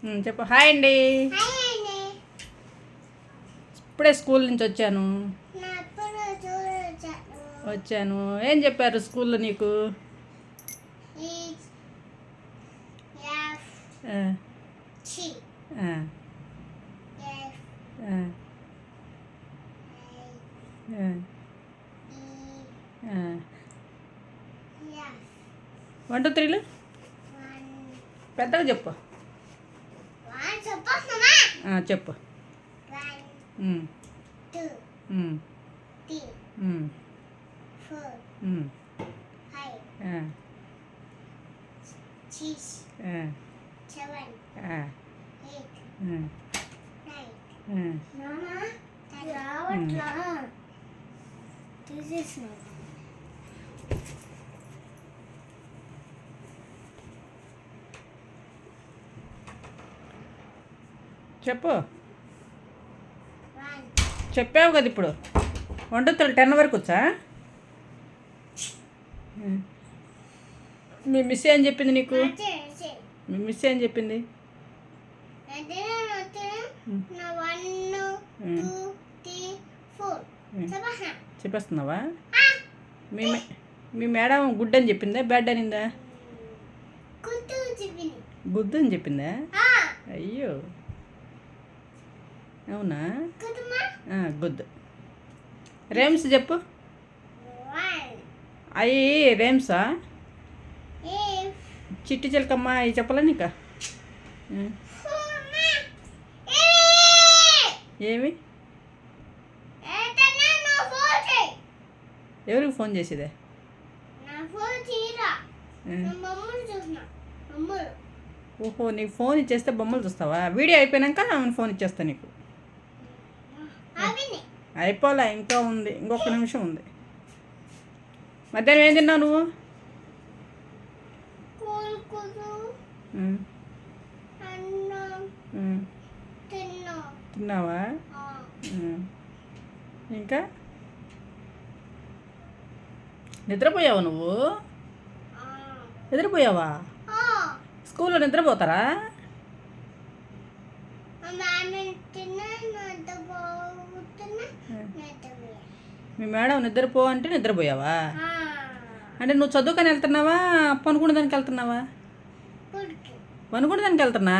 చెప్పు హాయ్ అండి. ఇప్పుడే స్కూల్ నుంచి వచ్చాను. ఏం చెప్పారు స్కూల్లో నీకు? వన్ టూ త్రీలు పెద్దగా చెప్పు. చెప్పు. చెప్పు. చెప్పావు కదా ఇప్పుడు. 1 to 10 వరకు వచ్చా? మీ మిస్ ఏం చెప్పింది నీకు? మీ మిస్ ఏం చెప్పింది? చెప్పేస్తున్నావా? మీ మేడం గుడ్ అని చెప్పిందా బ్యాడ్ అనిందా? గుడ్ అని చెప్పిందా? అయ్యో అవునా? గుడ్. రేమ్స్ చెప్పు. అవి రేమ్సా? చిట్టి చిలకమ్మ అవి చెప్పలే నీక? ఏమి? ఎవరికి ఫోన్ చేసేదే? ఓహో, నీకు ఫోన్ ఇచ్చేస్తే బొమ్మలు చూస్తావా? వీడియో అయిపోయాక ఫోన్ ఇచ్చేస్తా నీకు. అయిపోలే, ఇంకా ఉంది, ఇంకొక నిమిషం ఉంది. మధ్యాహ్నం ఏం తిన్నావు నువ్వు? తిన్నావా? ఇంకా నిద్రపోయావా నువ్వు? నిద్రపోయావా? స్కూల్లో నిద్రపోతారా? మీ మేడం నిద్రపో అంటే నిద్రపోయావా? అంటే నువ్వు చదువుకొని వెళ్తున్నావా, పనుకునే దానికి వెళ్తున్నావా? పనుకునే దానికి వెళ్తున్నా.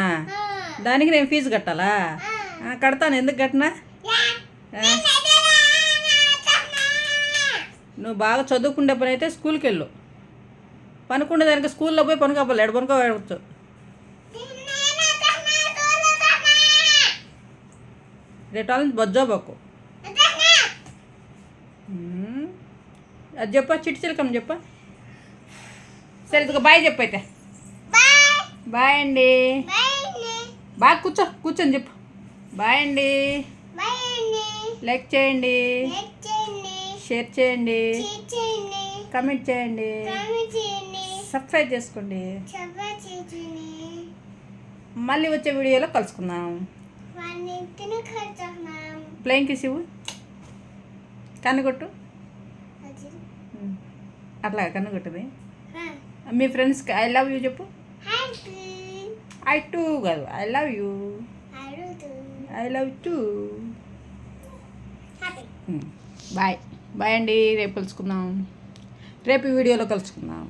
దానికి నేను ఫీజు కట్టాలా? కడతాను. ఎందుకు కట్టినా? నువ్వు బాగా చదువుకుంటే పని అయితే స్కూల్కి వెళ్ళు. పనుకునే దానికి స్కూల్లో పోయి పనుకోవాలి. ఎడ పనుకోవచ్చు. రేటాల నుంచి బొజ్జోబాకు. అది చెప్పా, చిట్టి చిలకమ్మ చెప్పా. సరే ఇదిగో బాయ్ చెప్పు అయితే. బాయ్ అండి. బాగా కూర్చొని చెప్పు. బాయ్ అండి. లైక్ చేయండి, షేర్ చేయండి, కామెంట్ చేయండి, సబ్స్క్రైబ్ చేసుకోండి. మళ్ళీ వచ్చే వీడియోలో కలుసుకుందాం. ప్లేయింగ్ కిస్ ఇవ్వు. కన్నుగొట్టు. అట్లా కన్నుగొట్టుది. మీ ఫ్రెండ్స్కి ఐ లవ్ యూ చెప్పు. ఐ టూ కాదు, I love you. I love too. Bye. Bye అండి. రేపు కలుసుకుందాం. రేపు వీడియోలో కలుసుకుందాం.